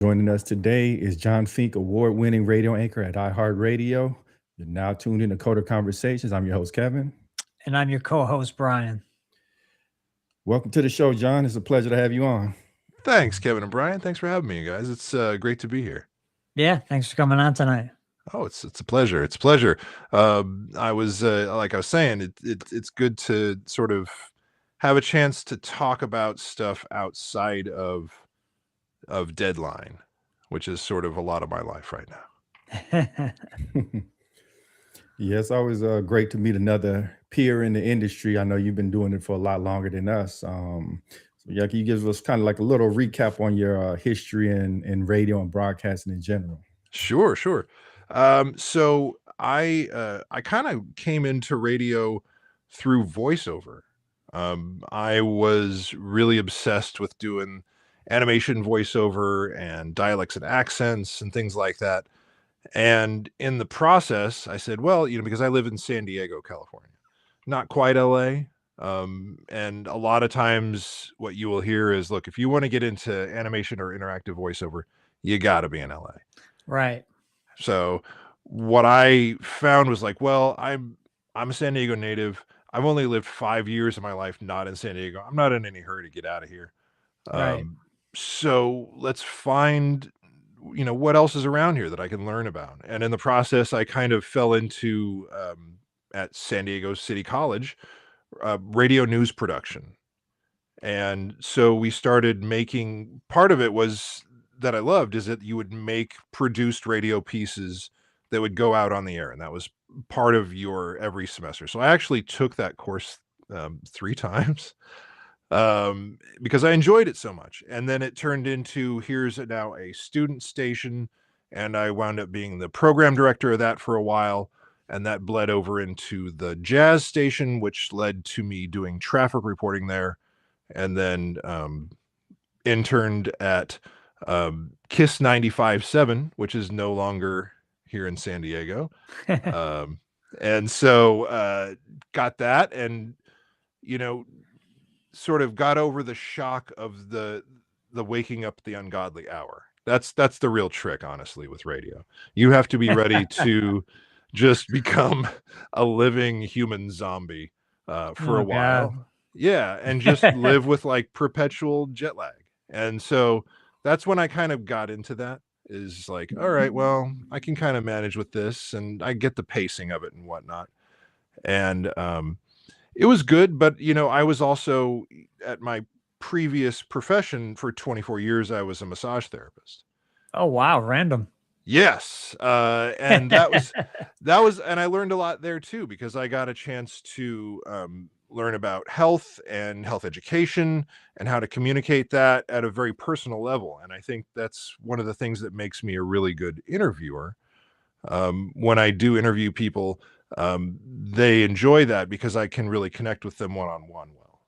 Joining us today is Jon Fink, award-winning radio anchor at iHeartRadio. You're now tuned in to Coder Conversations. I'm your host, Kevin. And I'm your co-host, Brian. Welcome to the show, John. It's a pleasure to have you on. Thanks, Kevin and Brian. Thanks for having me, you guys. It's great to be here. Yeah, thanks for coming on tonight. Oh, it's a pleasure. It's a pleasure. I was like I was saying, it's good to sort of have a chance to talk about stuff outside of Deadline, which is sort of a lot of my life right now. Yeah, it's always great to meet another peer in the industry. I know you've been doing it for a lot longer than us. So yeah, can you give us kind of like a little recap on your history in radio and broadcasting in general? Sure. So I kind of came into radio through voiceover. I was really obsessed with doing animation voiceover and dialects and accents and things like that. And in the process, I said, well, because I live in San Diego, California, not quite LA. And a lot of times what you will hear is, look, if you want to get into animation or interactive voiceover, you got to be in LA. Right. So what I found was like, well, I'm a San Diego native. I've only lived 5 years of my life not in San Diego. I'm not in any hurry to get out of here. Right. So let's find what else is around here that I can learn about. And in the process, I kind of fell into at San Diego City College radio news production. And so we started making, part of it was that I loved is that you would make produced radio pieces that would go out on the air, and that was part of your every semester. So I actually took that course 3 times because I enjoyed it so much. And then it turned into, here's now a student station, and I wound up being the program director of that for a while, and that bled over into the jazz station, which led to me doing traffic reporting there, and then interned at KISS 95.7, which is no longer here in San Diego. And so got that, and sort of got over the shock of the waking up the ungodly hour. That's the real trick, honestly, with radio. You have to be ready to just become a living human zombie for a while. God. Yeah, and just live with like perpetual jet lag. And so that's when I kind of got into that, is like, all right, well, I can kind of manage with this, and I get the pacing of it and whatnot. And it was good, but I was also at my previous profession for 24 years, I was a massage therapist. Oh, wow. Random. Yes. And that was, and I learned a lot there too, because I got a chance to learn about health and health education and how to communicate that at a very personal level. And I think that's one of the things that makes me a really good interviewer. When I do interview people, they enjoy that because I can really connect with them one-on-one well.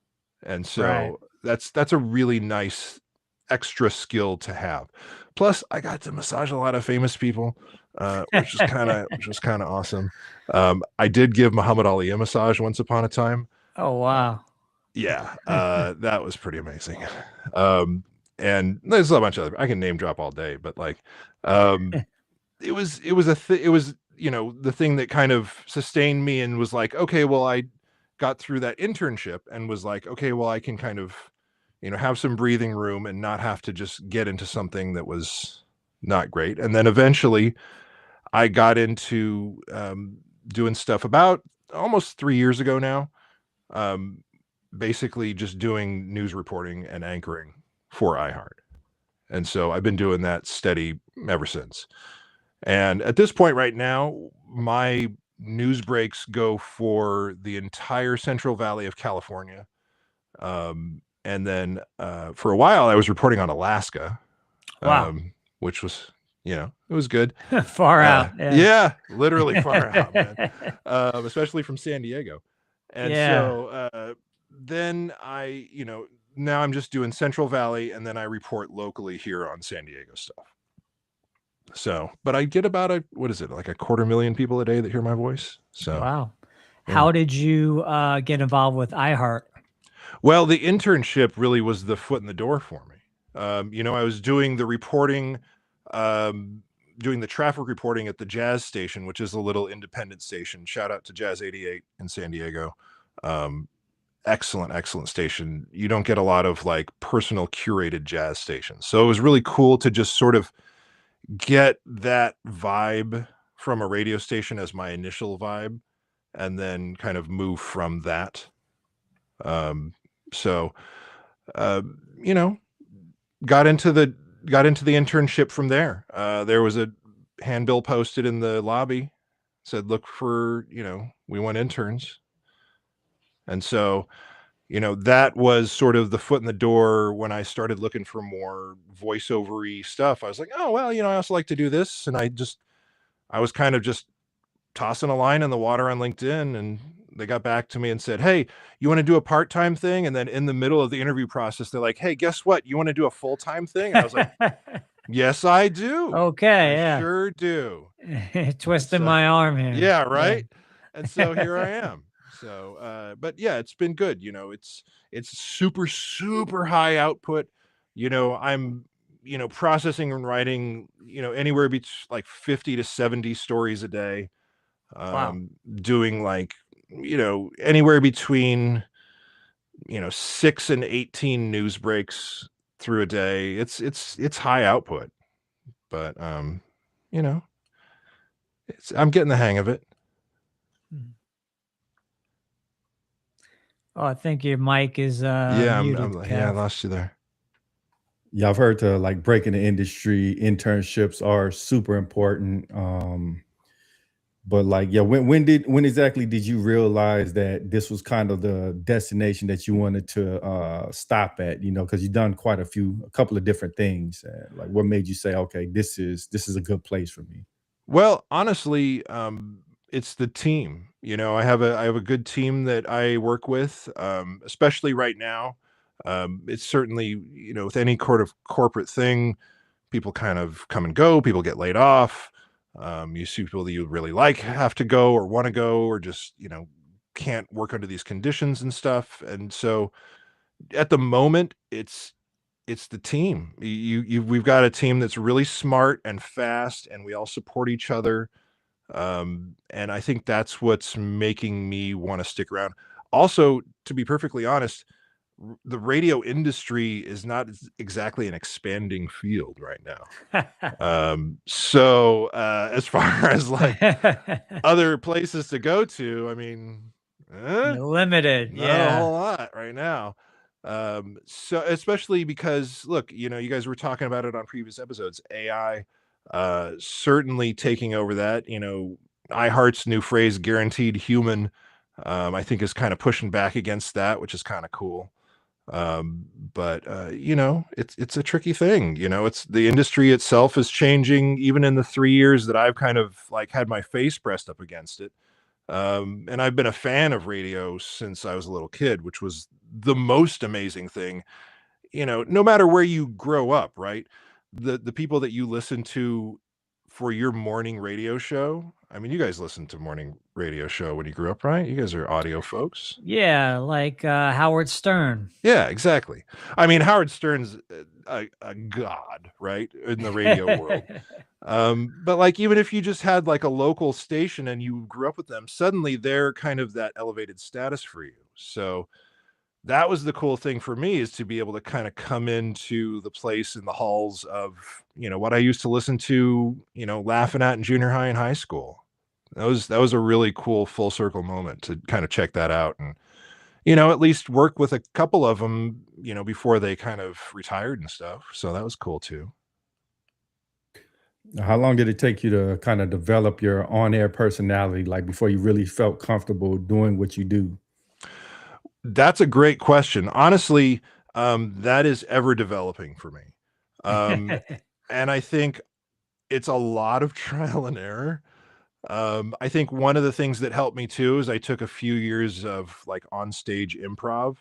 And so that's a really nice extra skill to have. Plus I got to massage a lot of famous people, which was kind of awesome. I did give Muhammad Ali a massage once upon a time. Oh, wow. Yeah. That was pretty amazing. And there's a bunch of other, I can name drop all day, but like, it was the thing that kind of sustained me and was like, okay, well, I got through that internship and was like, okay, well, I can kind of, have some breathing room and not have to just get into something that was not great. And then eventually I got into doing stuff about almost 3 years ago now, basically just doing news reporting and anchoring for iHeart. And so I've been doing that steady ever since. And at this point right now, my news breaks go for the entire Central Valley of California. And then for a while, I was reporting on Alaska, which was, it was good. Far out. Yeah, literally far out, man. Especially from San Diego. And so then I, now I'm just doing Central Valley, and then I report locally here on San Diego stuff. So, but I get about like 250,000 people a day that hear my voice. So, wow. Yeah. How did you get involved with iHeart? Well, the internship really was the foot in the door for me. I was doing the reporting, doing the traffic reporting at the Jazz station, which is a little independent station. Shout out to Jazz 88 in San Diego. Excellent station. You don't get a lot of like personal curated jazz stations. So it was really cool to just sort of get that vibe from a radio station as my initial vibe, and then kind of move from that. So, you know, got into the internship from there. There was a handbill posted in the lobby, said, look for, we want interns. And so, that was sort of the foot in the door when I started looking for more voiceover-y stuff. I was like, oh, well, I also like to do this. And I was kind of just tossing a line in the water on LinkedIn, and they got back to me and said, hey, you want to do a part-time thing? And then in the middle of the interview process, they're like, hey, guess what? You want to do a full-time thing? And I was like, yes, I do. Okay, I sure do. Twisting my arm here. Yeah, right. Yeah. And so here I am. So, but yeah, it's been good. It's super high output. I'm, processing and writing, anywhere between like 50 to 70 stories a day. Wow. Doing like, anywhere between, 6 and 18 news breaks through a day. It's high output, but, I'm getting the hang of it. Oh, I think your mic is Yeah, muted, I lost you there. Yeah, I've heard like breaking the industry, internships are super important. But like, yeah, when exactly did you realize that this was kind of the destination that you wanted to stop at? Because you've done quite a couple of different things. Like, what made you say, okay, this is a good place for me? Well, honestly, it's the team. I have a good team that I work with, especially right now. It's certainly, with any corporate thing, people kind of come and go, people get laid off. You see people that you really like have to go or want to go, or just, can't work under these conditions and stuff. And so at the moment, it's the team. We've got a team that's really smart and fast, and we all support each other. And I think that's what's making me want to stick around. Also, to be perfectly honest, the radio industry is not exactly an expanding field right now. So as far as like other places to go to, I mean, limited. Not a whole lot right now. So especially because, look, you guys were talking about it on previous episodes, AI certainly taking over that. iHeart's new phrase, guaranteed human, I think is kind of pushing back against that, which is kind of cool. But it's a tricky thing. It's the industry itself is changing, even in the 3 years that I've kind of like had my face pressed up against it. And I've been a fan of radio since I was a little kid, which was the most amazing thing. No matter where you grow up, right? The people that you listen to for your morning radio show. I mean, you guys listened to morning radio show when you grew up, right? You guys are audio folks. Yeah, like Howard Stern. Yeah, exactly. I mean, Howard Stern's a god, right, in the radio world. But like, even if you just had like a local station and you grew up with them, suddenly they're kind of that elevated status for you. So that was the cool thing for me, is to be able to kind of come into the place in the halls of, what I used to listen to, laughing at in junior high and high school. That was a really cool full circle moment to kind of check that out, and, at least work with a couple of them, before they kind of retired and stuff. So that was cool too. How long did it take you to kind of develop your on-air personality, like before you really felt comfortable doing what you do? That's a great question. Honestly, that is ever developing for me. And I think it's a lot of trial and error. I think one of the things that helped me too is I took a few years of like on stage improv.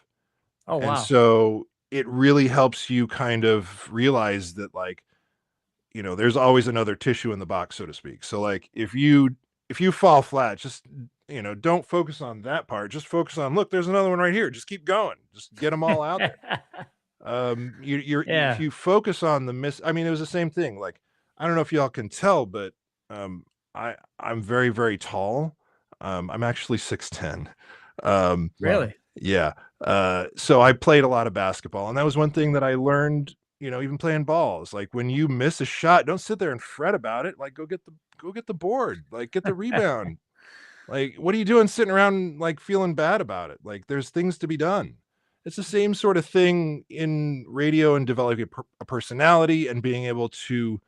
Oh, wow. And so it really helps you kind of realize that, like, there's always another tissue in the box, so to speak. So like, if you fall flat, just, don't focus on that part. Just focus on, look, there's another one right here. Just keep going. Just get them all out there. If Yeah. you focus on the I mean, it was the same thing. Like, I don't know if y'all can tell, but I'm very, very tall. I'm actually 6'10". Wow. Really? Yeah. So I played a lot of basketball, and that was one thing that I learned, even playing balls. Like, when you miss a shot, don't sit there and fret about it. Like, go get the board, like get the rebound. Like, what are you doing sitting around like feeling bad about it? Like, there's things to be done. It's the same sort of thing in radio and developing a personality and being able to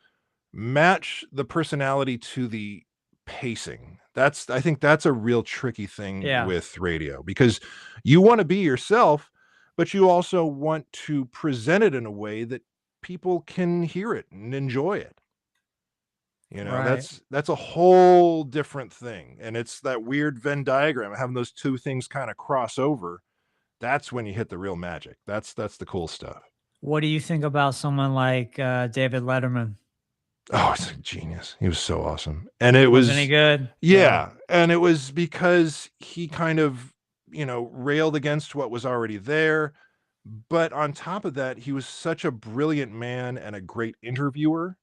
match the personality to the pacing. I think that's a real tricky thing Yeah. with radio, because you want to be yourself, but you also want to present it in a way that people can hear it and enjoy it. Right. That's a whole different thing. And it's that weird Venn diagram, having those two things kind of cross over. That's when you hit the real magic. That's the cool stuff. What do you think about someone like David Letterman? Oh, it's a genius. He was so awesome. And it Wasn't he was, good? yeah. And it was because he kind of, railed against what was already there. But on top of that, he was such a brilliant man and a great interviewer.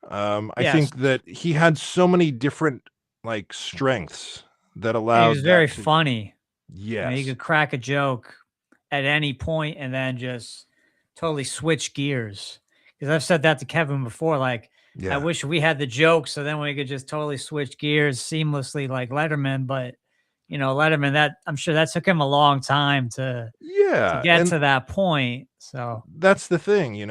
I Yes. think that he had so many different like strengths that And he was allowed very that to, funny. He yes. could crack a joke at any point and then just totally switch gears. Because I've said that to Kevin before. Like, I Yeah. wish we had the joke so then we could just totally switch gears seamlessly like Letterman. But Letterman, that I'm sure that took him a long time to Yeah. get And to that point. So that's the thing,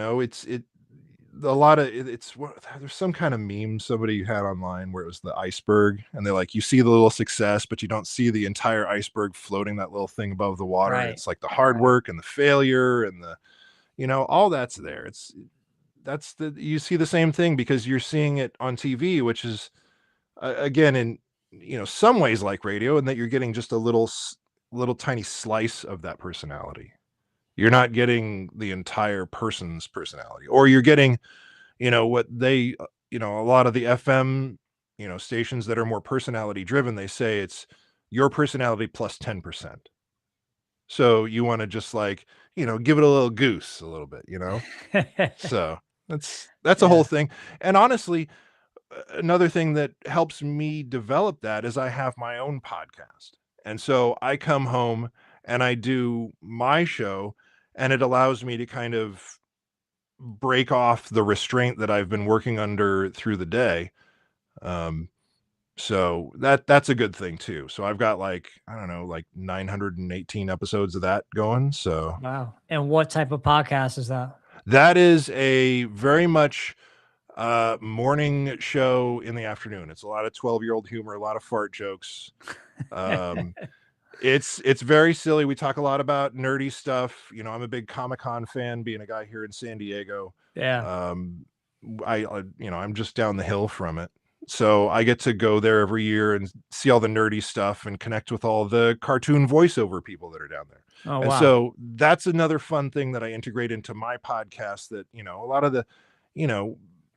a lot of there's some kind of meme somebody had online where it was the iceberg, and they're like, you see the little success, but you don't see the entire iceberg floating that little thing above the water. And right. it's like the hard work and the failure and the, all that's there. You see the same thing because you're seeing it on TV, which is again, in, some ways like radio, and that you're getting just a little tiny slice of that personality. You're not getting the entire person's personality, or you're getting, what they, a lot of the FM, stations that are more personality driven, they say it's your personality plus 10%. So you want to just like, give it a little goose a little bit, So that's a whole Yeah. thing. And honestly, another thing that helps me develop that is I have my own podcast. And so I come home and I do my show, and it allows me to kind of break off the restraint that I've been working under through the day. So that's a good thing too. So I've got like, I don't know, like 918 episodes of that going. So Wow. And what type of podcast is that? that is a very much morning show in the afternoon. It's a lot of 12-year-old humor, a lot of fart jokes. It's very silly. We talk a lot about nerdy stuff. I'm a big Comic-Con fan, being a guy here in San Diego. Yeah. I'm just down the hill from it. So I get to go there every year and see all the nerdy stuff and connect with all the cartoon voiceover people that are down there. Oh, And wow. so that's another fun thing that I integrate into my podcast, that, a lot of the,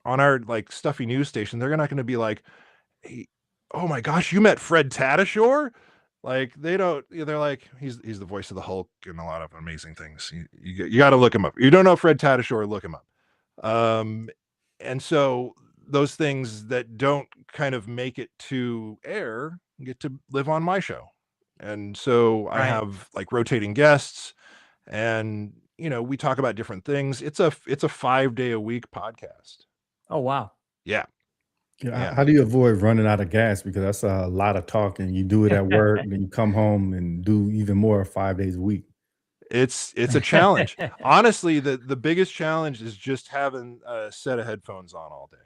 on our like stuffy news station, they're not going to be like, hey, oh my gosh, you met Fred Tatasciore? Like, they don't, they're like, he's the voice of the Hulk and a lot of amazing things. You got to look him up. You don't know Fred Tatasciore, look him up. And so those things that don't kind of make it to air get to live on my show. And so I Right. have like rotating guests, and, we talk about different things. It's a 5-day-a-week podcast. Oh, wow. Yeah. Yeah. How do you avoid running out of gas? Because that's a lot of talking. You do it at work, and then you come home and do even more 5 days a week. It's a challenge. Honestly, the biggest challenge is just having a set of headphones on all day.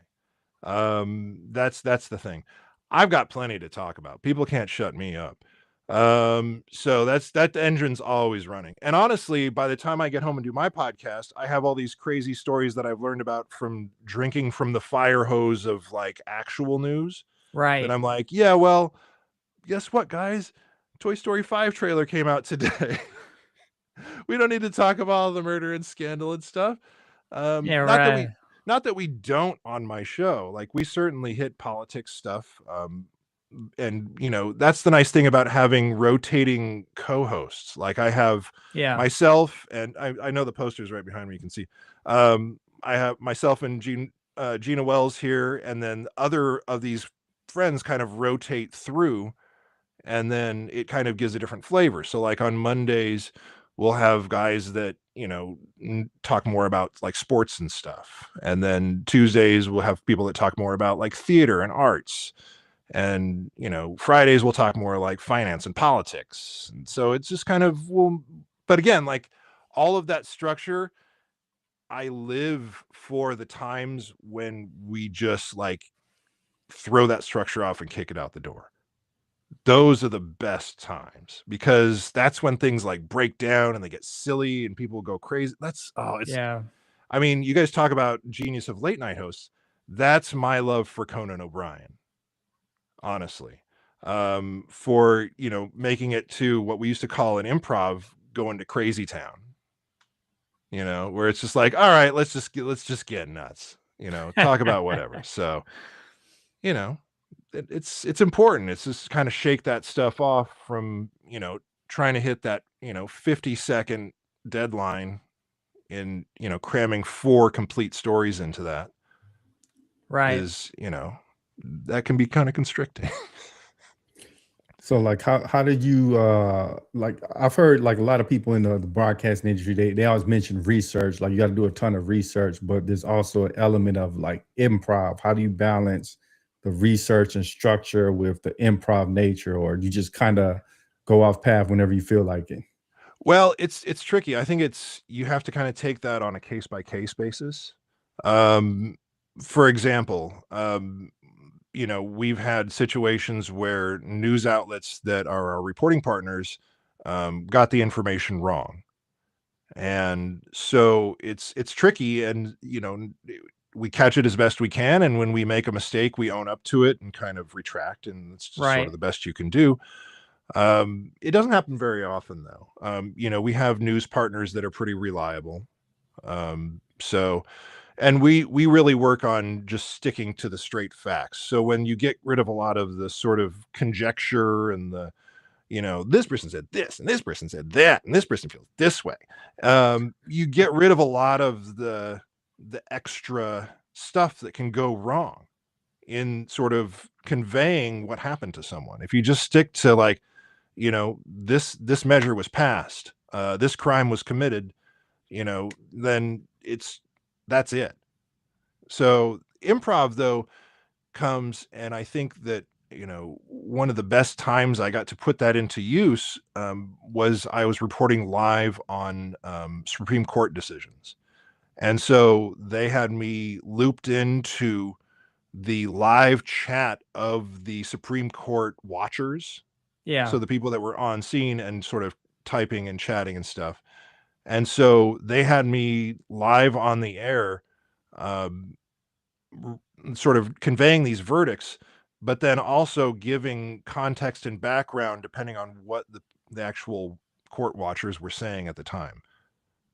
That's the thing. I've got plenty to talk about. People can't shut me up. So that engine's always running. And honestly, by the time I get home and do my podcast, I have all these crazy stories that I've learned about from drinking from the fire hose of like actual news. Right. That I'm like, yeah, well, guess what, guys? Toy Story 5 trailer came out today. We don't need to talk about all the murder and scandal and stuff. Yeah, Not that we don't on my show. Like, we certainly hit politics stuff. you know, that's the nice thing about having rotating co-hosts. Like I have myself, and I know the poster's right behind me, you can see. I have myself and Gina Wells here, and then other of these friends kind of rotate through, and then it kind of gives a different flavor. So like on Mondays, we'll have guys that, you know, talk more about like sports and stuff. And then Tuesdays, we'll have people that talk more about like theater and arts. And, you know, Fridays, we'll talk more like finance and politics. And so it's just kind of, well, but again, like all of that structure, I live for the times when we just like throw that structure off and kick it out the door. Those are the best times, because that's when things like break down and they get silly and people go crazy. I mean, you guys talk about genius of late night hosts. That's my love for Conan O'Brien, honestly. For, you know, making it to what we used to call an improv going to crazy town, you know, where it's just like, all right, let's just get nuts, you know, talk about whatever. So, you know, it's important. It's just kind of shake that stuff off from, you know, trying to hit that, you know, 50-second deadline in, you know, cramming 4 complete stories into that. Right. Is, you know, that can be kind of constricting. So like how did you like, I've heard like a lot of people in the broadcasting industry, they always mention research, like you got to do a ton of research, but there's also an element of like improv. How do you balance the research and structure with the improv nature, or you just kind of go off path whenever you feel like it? Well, it's tricky. I think you have to kind of take that on a case by case basis. For example, you know, we've had situations where news outlets that are our reporting partners got the information wrong. And so it's tricky, and, you know, we catch it as best we can. And when we make a mistake, we own up to it and kind of retract. And it's just sort of the best you can do. It doesn't happen very often though. You know, we have news partners that are pretty reliable. So, and we really work on just sticking to the straight facts. So when you get rid of a lot of the sort of conjecture and the, you know, this person said this and this person said that and this person feels this way, you get rid of a lot of the extra stuff that can go wrong in sort of conveying what happened to someone. If you just stick to like, you know, this measure was passed, this crime was committed, you know, then that's it. So improv though comes, and I think that, you know, one of the best times I got to put that into use was I was reporting live on Supreme Court decisions. And so they had me looped into the live chat of the Supreme Court watchers. Yeah. So the people that were on scene and sort of typing and chatting and stuff. And so they had me live on the air, sort of conveying these verdicts, but then also giving context and background depending on what the actual court watchers were saying at the time.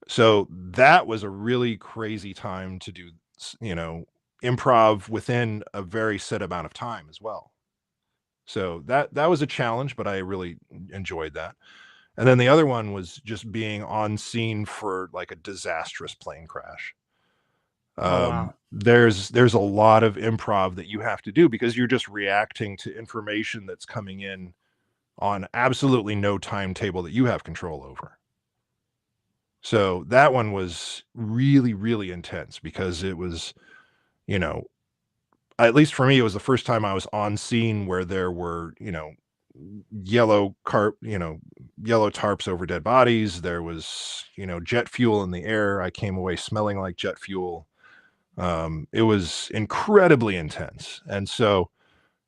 So that was a really crazy time to do, you know, improv within a very set amount of time as well. So that was a challenge, but I really enjoyed that. And then the other one was just being on scene for like a disastrous plane crash. Wow. There's a lot of improv that you have to do because you're just reacting to information that's coming in on absolutely no timetable that you have control over. So that one was really, really intense because it was, you know, at least for me, it was the first time I was on scene where there were, you know, yellow tarps over dead bodies. There was, you know, jet fuel in the air. I came away smelling like jet fuel. It was incredibly intense. And so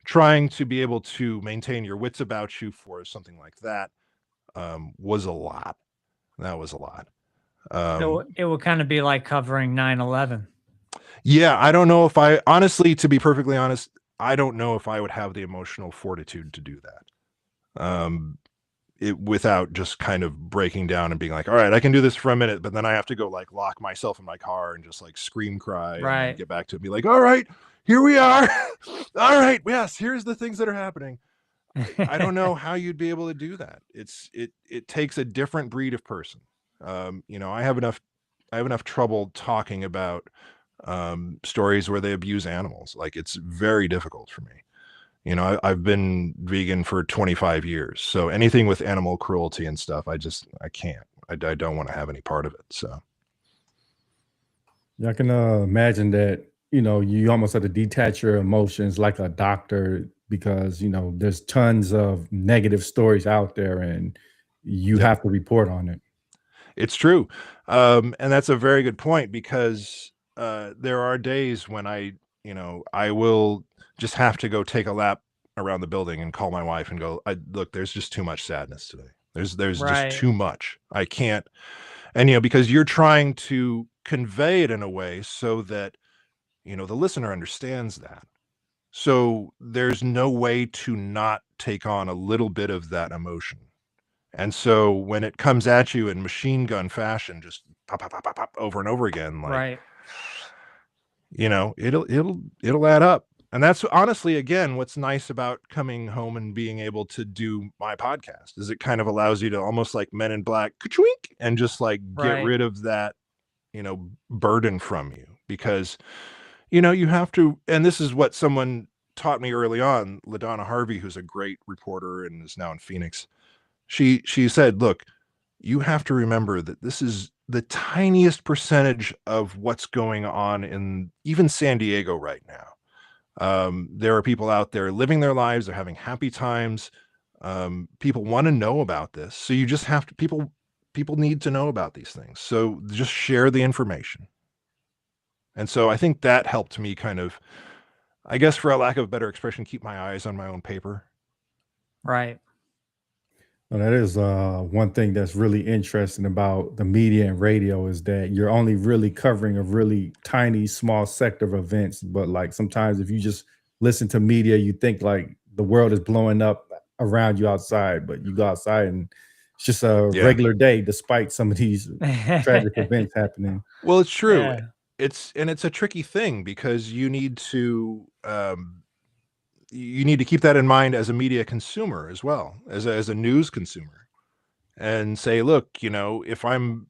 trying to be able to maintain your wits about you for something like that was a lot. That was a lot. So it would kind of be like covering 9/11. Yeah, I don't know if honestly, to be perfectly honest, I don't know if I would have the emotional fortitude to do that. Without just kind of breaking down and being like, all right, I can do this for a minute, but then I have to go like lock myself in my car and just like scream cry and then get back to it and be like, all right, here we are. All right, yes, here's the things that are happening. I don't know how you'd be able to do that. It takes a different breed of person. I have enough trouble talking about stories where they abuse animals. Like, it's very difficult for me. I've been vegan for 25 years, so anything with animal cruelty and stuff, I can't. I don't want to have any part of it. So Yeah, I can imagine that, you almost have to detach your emotions like a doctor because, there's tons of negative stories out there and you Yep. have to report on it. It's true. And that's a very good point, because there are days when I will just have to go take a lap around the building and call my wife and go, look, there's just too much sadness today. There's just Right. too much. I can't. And, because you're trying to convey it in a way so that, the listener understands that. So there's no way to not take on a little bit of that emotion. And so when it comes at you in machine gun fashion, just pop, pop, pop, pop, pop, over and over again, like, Right. it'll add up. And that's honestly, again, what's nice about coming home and being able to do my podcast, is it kind of allows you to, almost like Men in Black, ka-chwink, and just like get Right. rid of that, burden from you, because, you have to, and this is what someone taught me early on, LaDonna Harvey, who's a great reporter and is now in Phoenix. She said, look, you have to remember that this is the tiniest percentage of what's going on in even San Diego right now. There are people out there living their lives. They're having happy times. People want to know about this. So you just have to, people need to know about these things. So just share the information. And so I think that helped me kind of, I guess, for a lack of a better expression, keep my eyes on my own paper. Right. Well, that is one thing that's really interesting about the media and radio, is that you're only really covering a really tiny, small sector of events. But like sometimes if you just listen to media, you think like the world is blowing up around you outside, but you go outside and it's just a Yeah. regular day despite some of these tragic events happening. Well, it's true. Yeah. It's a tricky thing, because you need to keep that in mind as a media consumer, as well as a news consumer, and say, look, if I'm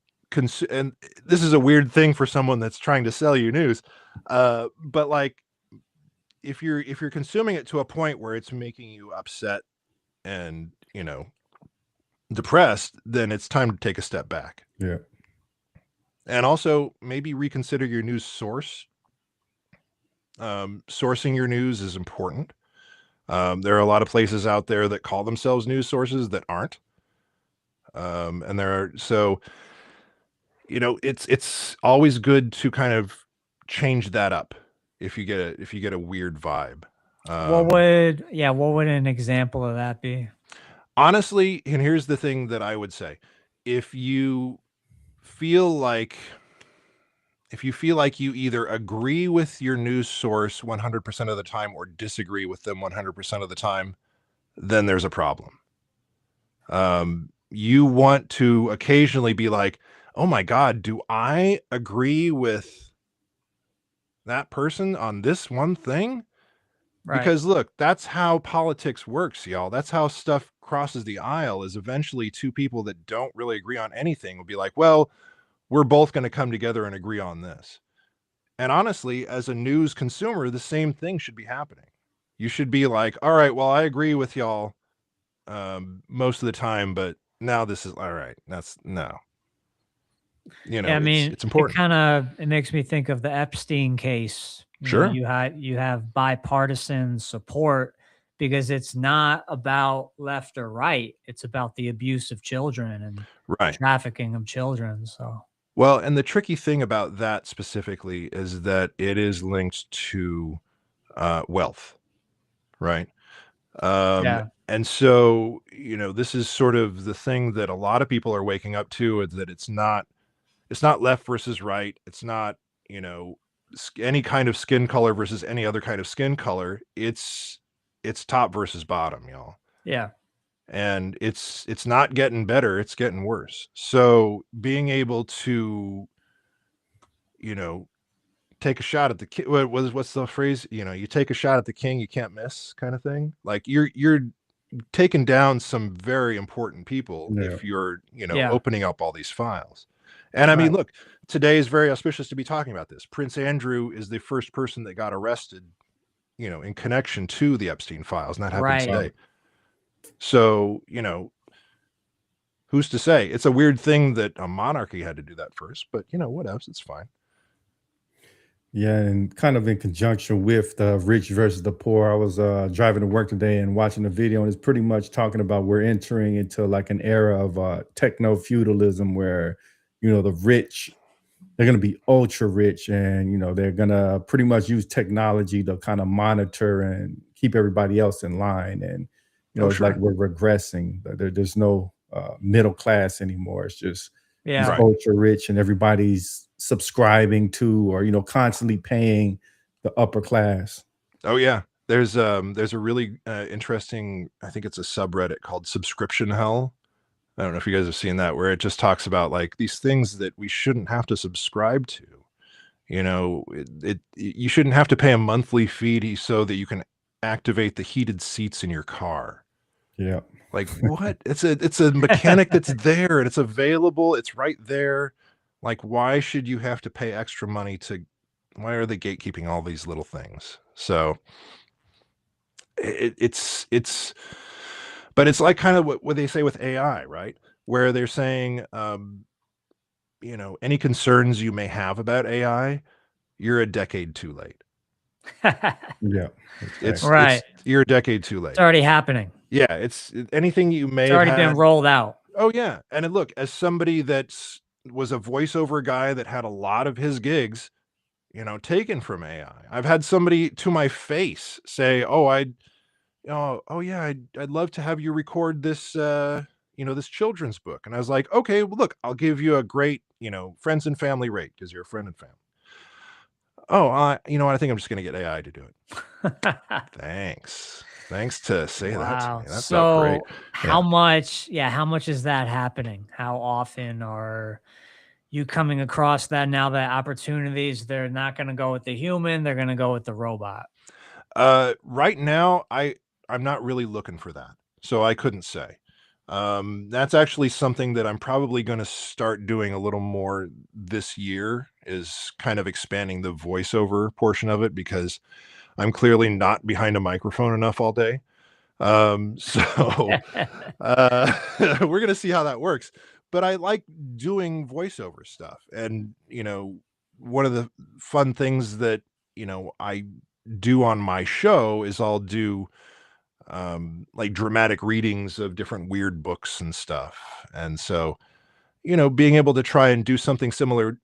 and this is a weird thing for someone that's trying to sell you news, but like, if you're consuming it to a point where it's making you upset and depressed, then it's time to take a step back. Yeah. And also maybe reconsider your news source. Sourcing your news is important. There are a lot of places out there that call themselves news sources that aren't. And there are, so, it's always good to kind of change that up if you get a weird vibe. What would an example of that be? Honestly, and here's the thing that I would say: if you feel like you either agree with your news source 100% of the time or disagree with them 100% of the time, then there's a problem. You want to occasionally be like, oh my God, do I agree with that person on this one thing? Right. Because look, that's how politics works, y'all. That's how stuff crosses the aisle, is eventually two people that don't really agree on anything will be like, well, we're both going to come together and agree on this. And honestly, as a news consumer, the same thing should be happening. You should be like, all right, well, I agree with y'all most of the time, but now this is all right. That's no. Yeah, I mean, it's important. It makes me think of the Epstein case. Sure. You have bipartisan support, because it's not about left or right. It's about the abuse of children and Right. trafficking of children. So, well, and the tricky thing about that specifically is that it is linked to wealth, right? yeah, And so, this is sort of the thing that a lot of people are waking up to, is that it's not left versus right. It's not, any kind of skin color versus any other kind of skin color. It's top versus bottom, y'all. yeah, And it's not getting better, it's getting worse. So being able to, take a shot at the king. What's the phrase? You take a shot at the king, you can't miss, kind of thing. Like you're taking down some very important people Yeah. if you're, Yeah. opening up all these files. And I mean, look, today is very auspicious to be talking about this. Prince Andrew is the first person that got arrested, in connection to the Epstein files, and that happened today. So, who's to say? It's a weird thing that a monarchy had to do that first, but what else? It's fine. Yeah, and kind of in conjunction with the rich versus the poor, I was driving to work today and watching the video, and it's pretty much talking about we're entering into like an era of techno feudalism where, the rich, they're going to be ultra rich, and they're going to pretty much use technology to kind of monitor and keep everybody else in line. And it's like we're regressing. There's no middle class anymore. It's just these ultra rich, and everybody's subscribing to or constantly paying the upper class. Oh yeah, there's a really interesting, I think it's a subreddit called Subscription Hell. I don't know if you guys have seen that, where it just talks about like these things that we shouldn't have to subscribe to. You shouldn't have to pay a monthly fee so that you can activate the heated seats in your car. Yeah. Like what? It's a mechanic that's there and it's available. It's right there. Like, why should you have to pay extra money why are they gatekeeping all these little things? So but it's like kind of what they say with AI, right? Where they're saying, any concerns you may have about AI, you're a decade too late. Yeah. You're a decade too late. It's already happening. Yeah, it's anything you may have already been rolled out. Oh yeah. And look, as somebody that was a voiceover guy that had a lot of his gigs, taken from AI. I've had somebody to my face say, I'd love to have you record this this children's book. And I was like, okay, well look, I'll give you a great, friends and family rate because you're a friend and family. You know what? I think I'm just going to get AI to do it. Thanks to say that to me. That's so great. How much is that happening? How often are you coming across that now, that opportunities, they're not going to go with the human, they're going to go with the robot? Right now, I'm not really looking for that. So I couldn't say. That's actually something that I'm probably going to start doing a little more this year, is kind of expanding the voiceover portion of it, because I'm clearly not behind a microphone enough all day. So we're going to see how that works. But I like doing voiceover stuff. And, one of the fun things that, I do on my show is I'll do like dramatic readings of different weird books and stuff. And so, being able to try and do something similar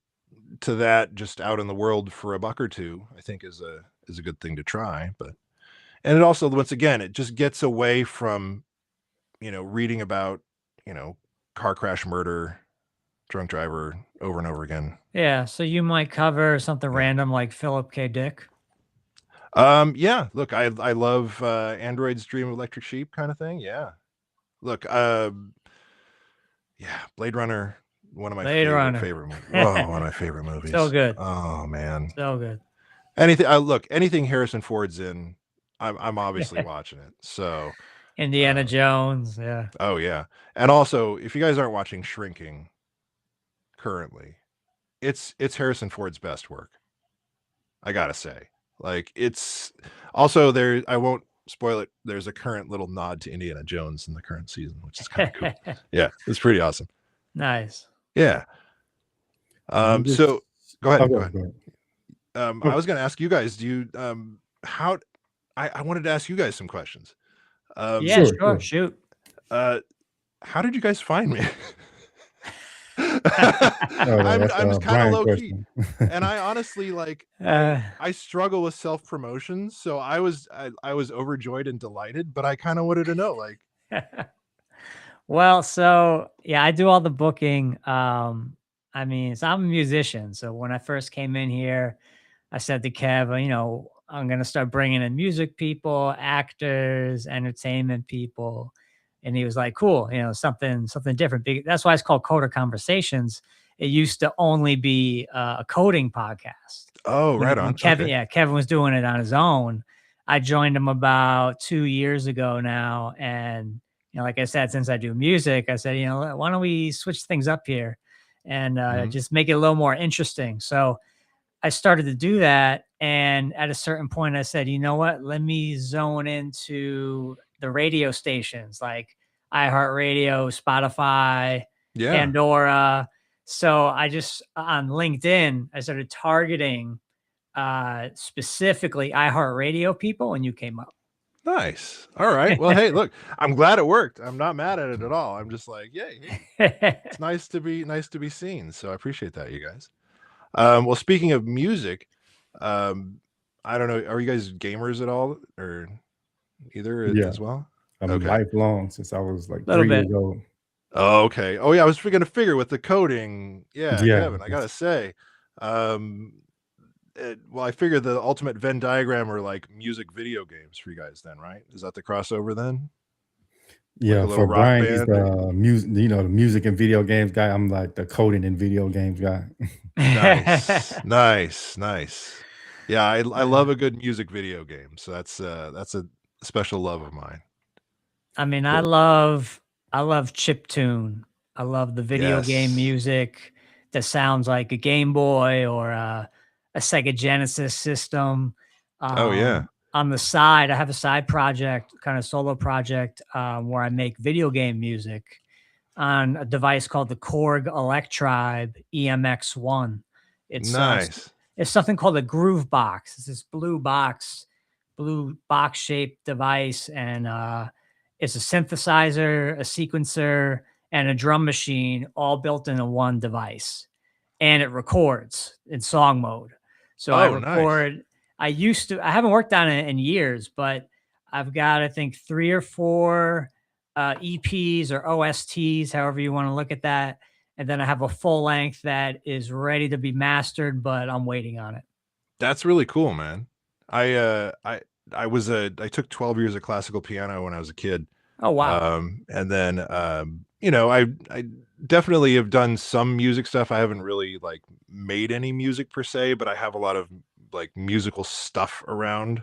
to that just out in the world for a buck or two, I think is a good thing to try. And it also, once again, it just gets away from, reading about, car crash, murder, drunk driver over and over again. Yeah. So you might cover something random like Philip K. Dick. Yeah, look, I love Android's Dream of Electric Sheep kind of thing. Yeah. Look, Blade Runner, one of my favorite movies. Oh, one of my favorite movies. So good. Oh man. So good. Anything Harrison Ford's in, I'm obviously watching it. So Indiana Jones, yeah. Oh yeah. And also, if you guys aren't watching Shrinking currently, it's Harrison Ford's best work. I gotta say. Like, it's also there. I won't spoil it. There's a current little nod to Indiana Jones in the current season, which is kind of cool. Yeah, it's pretty awesome. Nice. Yeah. So go ahead. Go ahead. I was going to ask you guys, do you I wanted to ask you guys some questions. Sure. Shoot. How did you guys find me? I'm just kind of low key, and I honestly I struggle with self promotion, so I was overjoyed and delighted, but I kind of wanted to know, Well, so yeah, I do all the booking. So I'm a musician, so when I first came in here, I said to Kev, I'm gonna start bringing in music people, actors, entertainment people. And he was like, cool, something different. That's why it's called Coder Conversations. It used to only be a coding podcast. Oh, right When on. Kevin, Okay. yeah, Kevin was doing it on his own. I joined him about 2 years ago now, and like I said, since I do music, I said, why don't we switch things up here and Mhm. just make it a little more interesting. So I started to do that, and at a certain point, I said, you know what? Let me zone into the radio stations like iHeartRadio, Spotify, Yeah. Pandora. So I just on LinkedIn, I started targeting specifically iHeartRadio people, and you came up. Nice. All right. Well, hey, look, I'm glad it worked. I'm not mad at it at all. I'm just like, yay, hey, it's nice to be seen. So I appreciate that, you guys. Well, speaking of music, um, I don't know, are you guys gamers at all or either Yeah, as well? I'm Okay. lifelong since I was like Little 3 years bit. old. Oh, okay. Oh, yeah, I was gonna figure with the coding. Yeah, Yeah, Kevin, I gotta say, um, well, I figured the ultimate Venn diagram are like music video games for you guys then, right? Is that the crossover then? Like yeah. a little For rock Brian, he's band or the music, the music and video games guy. I'm like the coding and video games guy. nice, nice, nice. Yeah, I love a good music video game. So that's a special love of mine. I mean, I Cool. love I love chiptune. I love the video game Yes. music that sounds like a Game Boy or a Sega Genesis system. Oh yeah. On the side, I have a side project, kind of solo project, where I make video game music on a device called the Korg Electribe EMX1. It's Nice. it's something called a groove box. It's this blue box shaped device, and it's a synthesizer, a sequencer, and a drum machine all built into one device. And it records in song mode. So I Oh, nice. record. I haven't worked on it in years, but I've got, I think, 3 or 4 EPs or OSTs, however you want to look at that. And then I have a full length that is ready to be mastered, but I'm waiting on it. That's really cool, man. I I took 12 years of classical piano when I was a kid. Oh, wow. And then I definitely have done some music stuff. I haven't really like made any music per se, but I have a lot of like musical stuff around.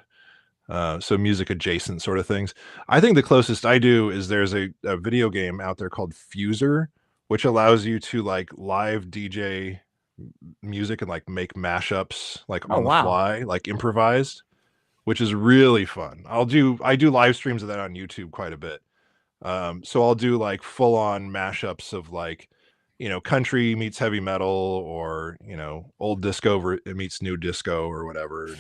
So music adjacent sort of things. I think the closest I do is there's a video game out there called Fuser, which allows you to like live DJ music and like make mashups like Oh, on the wow. fly, like improvised, which is really fun. I do live streams of that on YouTube quite a bit. So I'll do like full on mashups of like, country meets heavy metal or, old disco meets new disco or whatever.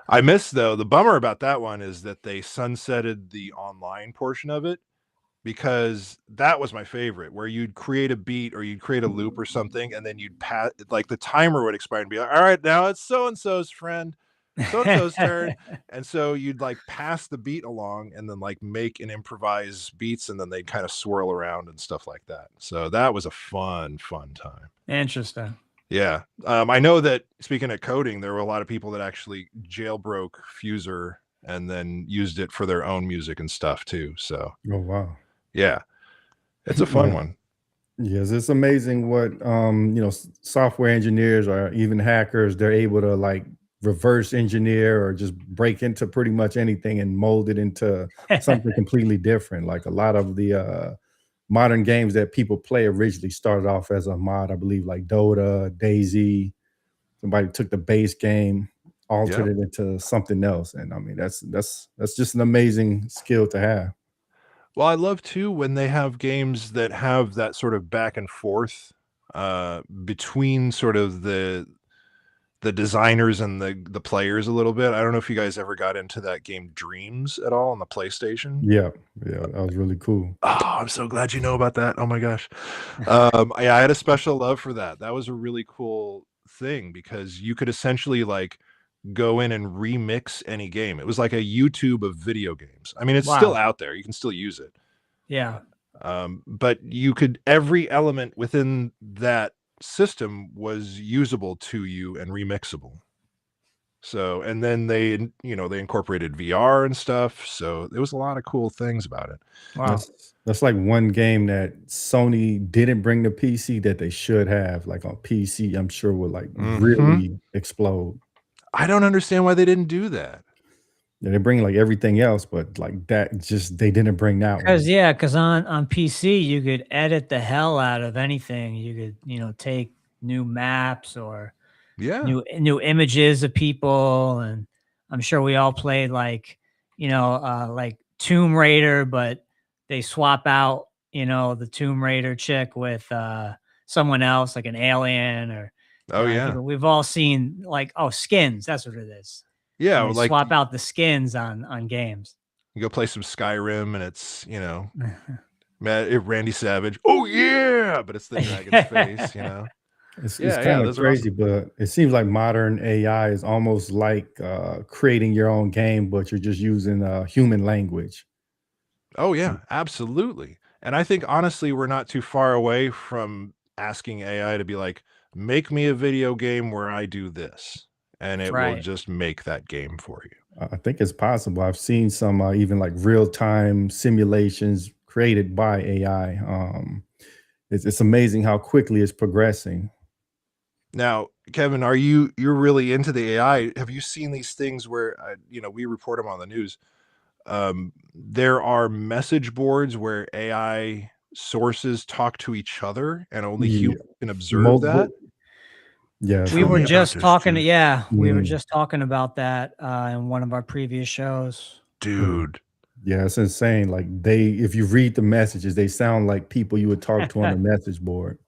I miss though, the bummer about that one is that they sunsetted the online portion of it because that was my favorite, where you'd create a beat or you'd create a loop or something, and then you'd pass like the timer would expire and be like, all right, now it's so and so's friend, so and so's turn. And so you'd like pass the beat along and then like make and improvise beats, and then they'd kind of swirl around and stuff like that. So that was a fun time. Interesting. Yeah. I know that speaking of coding, there were a lot of people that actually jailbroke Fuser and then used it for their own music and stuff too. So Oh wow. yeah, it's a fun Yeah. one. Yes, it's amazing what software engineers or even hackers, they're able to like reverse engineer or just break into pretty much anything and mold it into something completely different. Like a lot of the modern games that people play originally started off as a mod, I believe, like Dota, Daisy. Somebody took the base game, Yeah. altered it into something else, and I mean that's just an amazing skill to have. Well, I love too when they have games that have that sort of back and forth between sort of the designers and the players a little bit. I don't know if you guys ever got into that game Dreams at all on the PlayStation. Yeah, yeah, that was really cool. Oh, I'm so glad you know about that. Oh my gosh. Yeah, I had a special love for that. That was a really cool thing because you could essentially like go in and remix any game. It was like a YouTube of video games. I mean, it's still Wow. out there. You can still use it. Yeah. But you could every element within that system was usable to you and remixable. So, and then they incorporated VR and stuff. So there was a lot of cool things about it. Wow. That's like one game that Sony didn't bring to PC that they should have. Like on PC, I'm sure would like really explode. I don't understand why they didn't do that. Yeah, they bring like everything else, but like that just they didn't bring that one. Because on PC you could edit the hell out of anything. You could take new maps or Yeah. new images of people, and I'm sure we all played like like Tomb Raider, but they swap out the Tomb Raider chick with someone else, like an alien, or Oh I yeah. think we've all seen like skins. That's what it is. Yeah, And they like swap out the skins on games. you go play some Skyrim and it's, Randy Savage. Oh yeah, but it's the dragon's face, It's Yeah, kind of those are crazy, awesome. but it seems like modern AI is almost like creating your own game, but you're just using human language. Oh yeah, absolutely. And I think honestly, we're not too far away from asking AI to be like, make me a video game where I do this, and it will Right. just make that game for you. I think it's possible. I've seen some even like real-time simulations created by AI. It's amazing how quickly it's progressing. Now, Kevin, you're really into the AI? Have you seen these things where we report them on the news? There are message boards where AI sources talk to each other, and only Yeah. humans can observe that. Yeah, We were just talking. Dude. Yeah, we were just talking about that in one of our previous shows. Dude. Yeah, it's insane. Like if you read the messages, they sound like people you would talk to on a message board.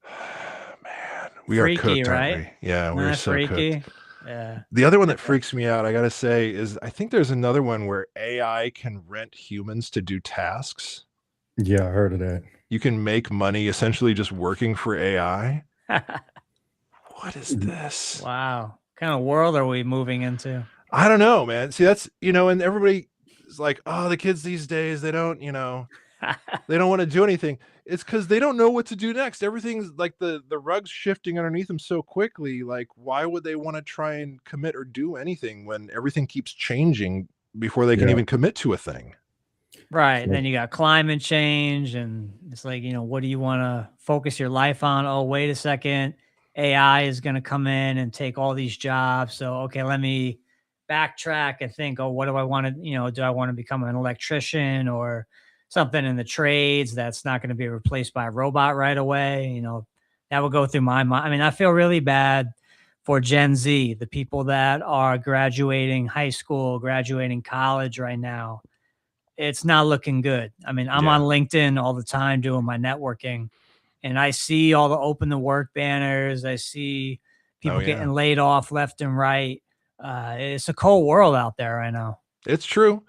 Man, we Freaky, are cooked, right? aren't we? Yeah, we're so freaky. cooked. Yeah. The other one that freaks me out, I gotta say, is I think there's another one where AI can rent humans to do tasks. Yeah, I heard of that. You can make money essentially just working for AI. What is this? Wow. What kind of world are we moving into? I don't know, man. See, that's, and everybody is like, oh, the kids these days, they don't, they don't want to do anything. It's because they don't know what to do next. Everything's like the rug's shifting underneath them so quickly. Like, why would they want to try and commit or do anything when everything keeps changing before they can even commit to a thing? Right. Then you got climate change, and it's like, what do you want to focus your life on? Oh, wait a second. AI is going to come in and take all these jobs. So, okay, let me backtrack and think, oh, what do I want to, do I want to become an electrician or something in the trades that's not going to be replaced by a robot right away? That would go through my mind. I mean, I feel really bad for Gen Z, the people that are graduating high school, graduating college right now. It's not looking good. I mean, I'm on LinkedIn all the time doing my networking, and I see all the open to work banners. I see people getting laid off left and right. It's a cold world out there right now. It's true.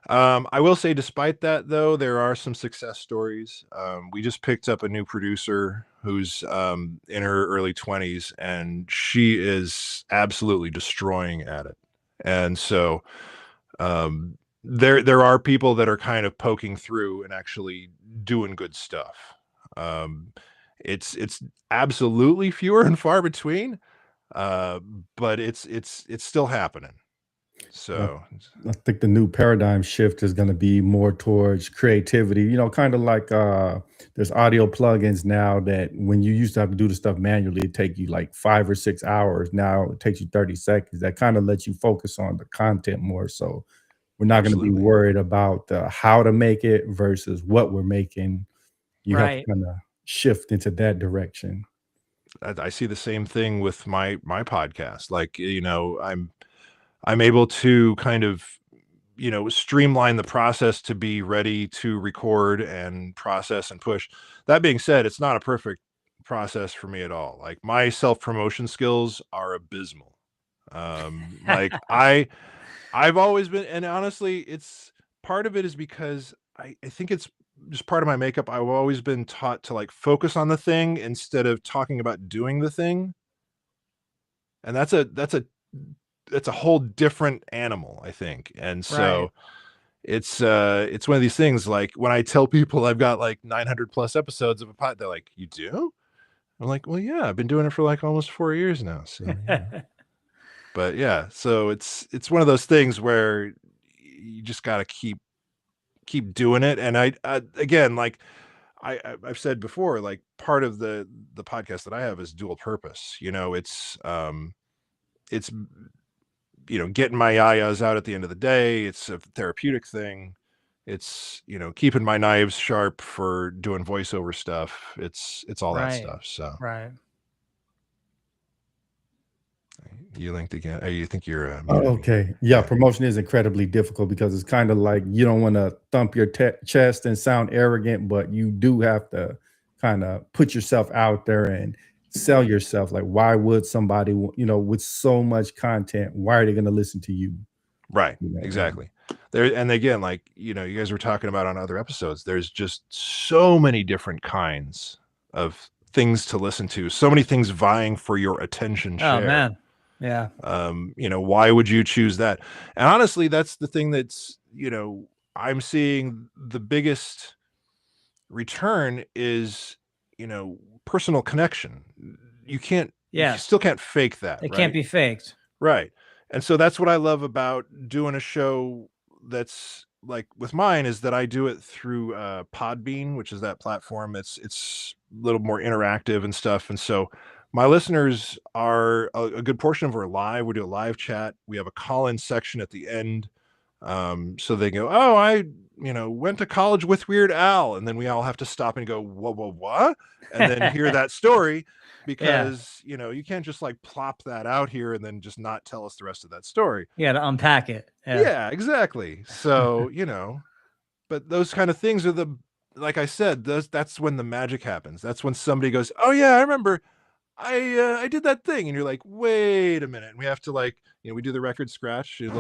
I will say, despite that, though, there are some success stories. We just picked up a new producer who's in her early 20s, and she is absolutely destroying at it. And so there are people that are kind of poking through and actually doing good stuff. It's absolutely fewer and far between, but it's still happening. So I think the new paradigm shift is going to be more towards creativity, kind of like there's audio plugins now that when you used to have to do the stuff manually, it take you like 5 or 6 hours. Now it takes you 30 seconds. That kind of lets you focus on the content more. So we're not going to be worried about how to make it versus what we're making. You have to kind of shift into that direction. I see the same thing with my podcast. Like, I'm able to kind of, streamline the process to be ready to record and process and push. That being said, it's not a perfect process for me at all. Like, my self-promotion skills are abysmal. Like I've always been, and honestly, it's part of it is because I think it's just part of my makeup. I've always been taught to like focus on the thing instead of talking about doing the thing. And that's a whole different animal, I think. And so it's one of these things, like when I tell people I've got like 900 plus episodes of a pod, they're like, you do? I'm like, well, yeah, I've been doing it for like almost 4 years now. So yeah. But yeah, so it's one of those things where you just got to keep doing it. And I again, like I've said before, like part of the podcast that I have is dual purpose. It's getting my yayas out at the end of the day. It's a therapeutic thing. It's keeping my knives sharp for doing voiceover stuff. It's all that Right. stuff. So Right. you linked again. You think you're Oh, muted me. okay. Yeah, promotion is incredibly difficult because it's kind of like you don't want to thump your chest and sound arrogant, but you do have to kind of put yourself out there and sell yourself. Like, why would somebody, with so much content, why are they going to listen to you? Right. You know, Exactly. There, and again, like you guys were talking about on other episodes, there's just so many different kinds of things to listen to, so many things vying for your attention share. Oh man. Yeah. Why would you choose that? And honestly, that's the thing that's, I'm seeing the biggest return is, personal connection. You Yes. still can't fake that. It right? can't be faked. Right. And so that's what I love about doing a show that's like with mine, is that I do it through Podbean, which is that platform. It's a little more interactive and stuff. And so my listeners are a good portion of them are live. We do a live chat. We have a call-in section at the end. So they go, oh, I went to college with Weird Al. And then we all have to stop and go, what? And then hear that story. Because you can't just like plop that out here and then just not tell us the rest of that story. Yeah, to unpack it. Yeah, exactly. So but those kind of things are like I said, that's when the magic happens. That's when somebody goes, oh yeah, I remember I did that thing, and you're like, wait a minute, and we have to like we do the record scratch, a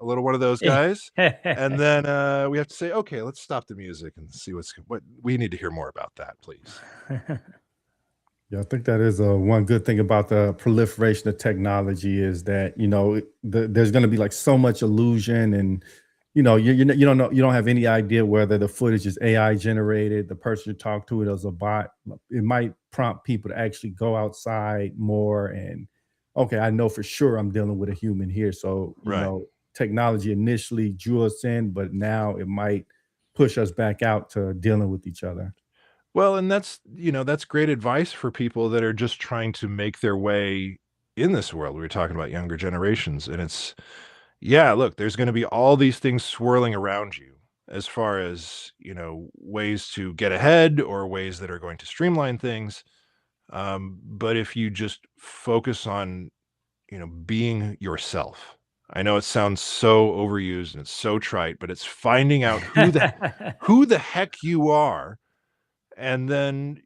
little one of those guys, and then we have to say, okay, let's stop the music and see what we need to hear more about that, please. Yeah, I think that is one good thing about the proliferation of technology is that there's going to be like so much illusion, and you don't know, you don't have any idea whether the footage is AI generated, the person you talk to it as a bot. It might prompt people to actually go outside more and okay, I know for sure I'm dealing with a human here. So technology initially drew us in, but now it might push us back out to dealing with each other. Well, and that's great advice for people that are just trying to make their way in this world. We were talking about younger generations, and it's, look, there's going to be all these things swirling around you as far as, ways to get ahead or ways that are going to streamline things. But if you just focus on, being yourself, I know it sounds so overused and it's so trite, but it's finding out who the heck you are. And then,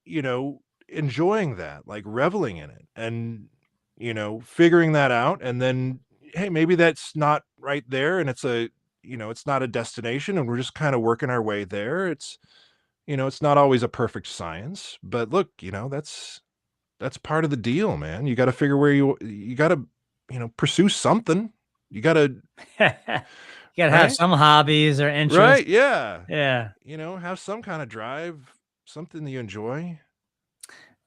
enjoying that, like reveling in it and, figuring that out. And then, hey, maybe that's not right there. And it's it's not a destination and we're just kind of working our way there. It's, it's not always a perfect science, but look, that's part of the deal, man. You got to figure where you got to, pursue something. You got to, have some hobbies or interests. Right. Yeah. Yeah. Have some kind of drive. Something that you enjoy.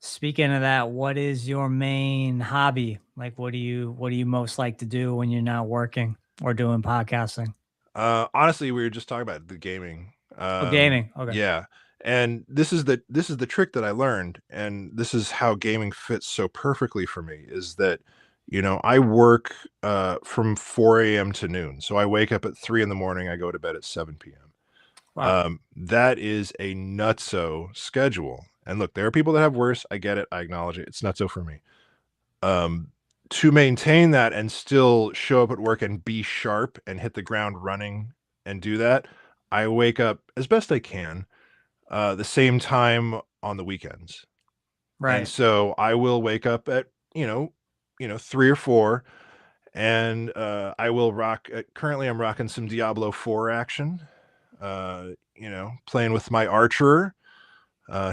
Speaking of that, what is your main hobby? Like, what do you most like to do when you're not working or doing podcasting? Honestly, we were just talking about the gaming. Gaming. Okay. Yeah. And this is the trick that I learned, and this is how gaming fits so perfectly for me, is that, I work from 4 a.m. to noon. So I wake up at 3 a.m. I go to bed at 7 p.m. Wow. That is a nutso schedule. And look, there are people that have worse. I get it. I acknowledge it. It's nutso for me. To maintain that and still show up at work and be sharp and hit the ground running and do that, I wake up as best I can the same time on the weekends. Right. And so I will wake up at, 3 or 4, and I will rock. Currently, I'm rocking some Diablo 4 action. Playing with my archer.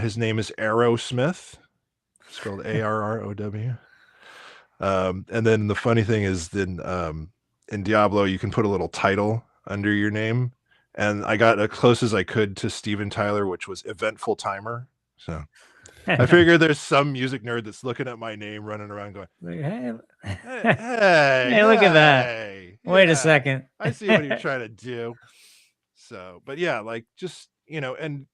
His name is Arrowsmith, spelled Arrow. And then the funny thing is, then in Diablo, you can put a little title under your name, and I got as close as I could to Steven Tyler, which was Eventful Timer. So I figure there's some music nerd that's looking at my name running around going, Like, hey, hey, look at that. hey, Wait a yeah, second. I see what you're trying to do. So, but yeah, like just, and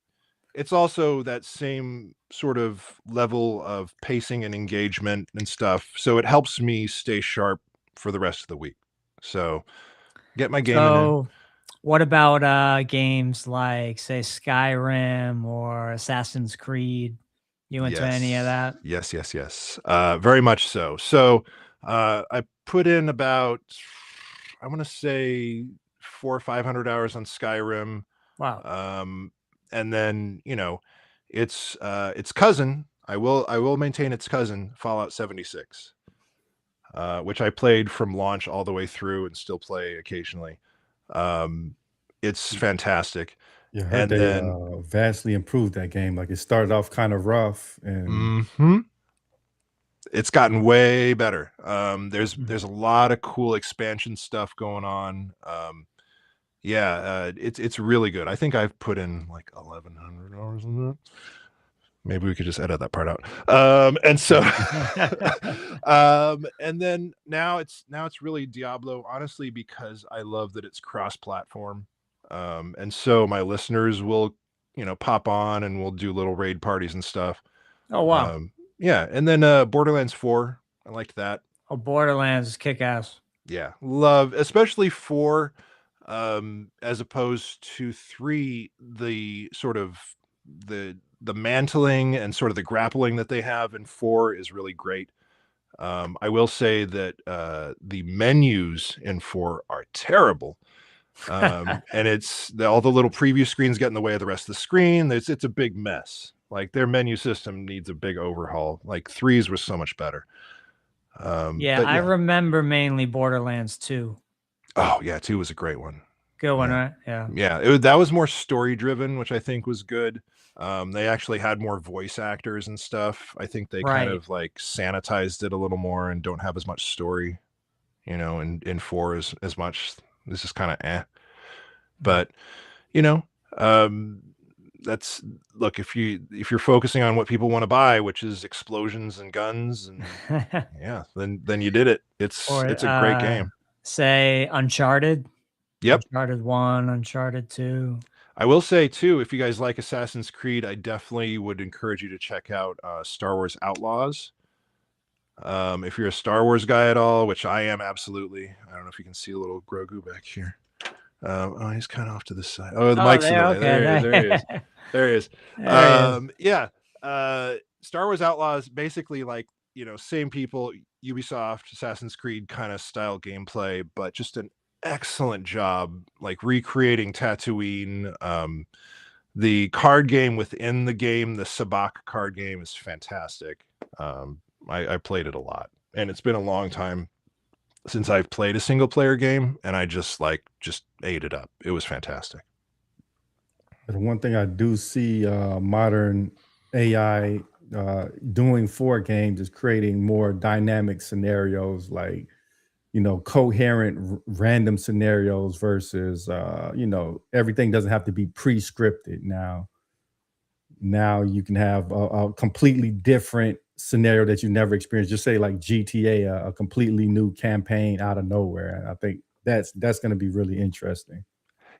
it's also that same sort of level of pacing and engagement and stuff. So it helps me stay sharp for the rest of the week. So get my gaming in. So, what about games like, say, Skyrim or Assassin's Creed? You into any of that? Yes. Very much so. So I put in about, I want to say 400 or 500 hours on Skyrim. Wow. And then, its cousin, I will maintain its cousin, Fallout 76, which I played from launch all the way through and still play occasionally. It's fantastic. Yeah, I heard And they then vastly improved that game. Like it started off kind of rough, and it's gotten way better. There's Mhm. a lot of cool expansion stuff going on. It's really good. I think I've put in like 1,100 hours on that. Maybe we could just edit that part out. And so, and then now it's really Diablo, honestly, because I love that it's cross-platform. And so my listeners will, pop on and we'll do little raid parties and stuff. Oh, wow. Yeah, and then Borderlands 4, I liked that. Oh, Borderlands is kick-ass. Yeah, love, especially 4, as opposed to 3, the sort of the mantling and sort of the grappling that they have in 4 is really great. I will say that the menus in 4 are terrible. And it's all the little preview screens get in the way of the rest of the screen. It's a big mess. Like their menu system needs a big overhaul. Like 3's was so much better. Yeah, I remember mainly Borderlands 2. Oh yeah, 2 was a great one. Good one, right? Yeah. Yeah, that was more story driven, which I think was good. They actually had more voice actors and stuff. I think they kind of like sanitized it a little more and don't have as much story, in 4 as much. This is kind of but that's, look, if you're focusing on what people want to buy, which is explosions and guns, and yeah, then you did it. It's a great game. Say Uncharted. Yep. Uncharted 1, Uncharted 2. I will say too, if you guys like Assassin's Creed, I definitely would encourage you to check out Star Wars Outlaws. If you're a Star Wars guy at all, which I am, absolutely. I don't know if you can see a little Grogu back here. Oh, he's kind of off to the side. Oh, the mic's in the way. Okay, There he is. There he is. There he is. Yeah. Star Wars Outlaws, basically like, same people, Ubisoft, Assassin's Creed kind of style gameplay, but just an excellent job like recreating Tatooine. The card game within the game, the Sabacc card game, is fantastic. I played it a lot, and it's been a long time since I've played a single player game, and I just ate it up. It was fantastic. The one thing I do see modern AI doing for games is creating more dynamic scenarios, like coherent random scenarios versus everything doesn't have to be pre-scripted now you can have a completely different scenario that you never experienced. Just say like GTA, a completely new campaign out of nowhere. And I think that's going to be really interesting.